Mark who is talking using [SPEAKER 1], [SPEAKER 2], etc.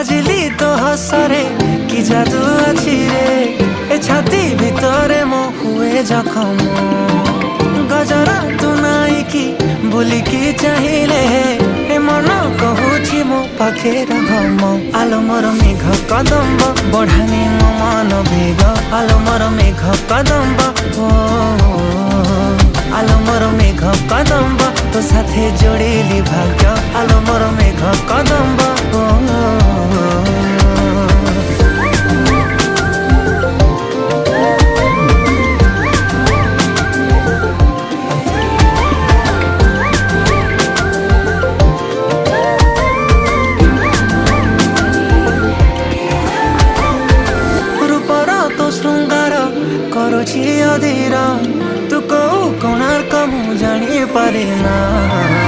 [SPEAKER 1] बाजिली तो हसरे कि जादू अच्छी रे ए छाती भितरे मो हुए जखम गजरा तू नाई कि बुलिकी चाहिए ए मन कहूची मो पाखे रम आलो मोर मेघ कदम्ब बढ़ानी मो मन बेग आलो मोर मेघ कदम्ब आलो मोर मेघ कदम्ब तो साथे जोड़ेली भाग्य आलो मोर मेघ कदम्ब श्रृंगार करुछि अधीर तू कौ कोणार्क मु जानी पारे ना।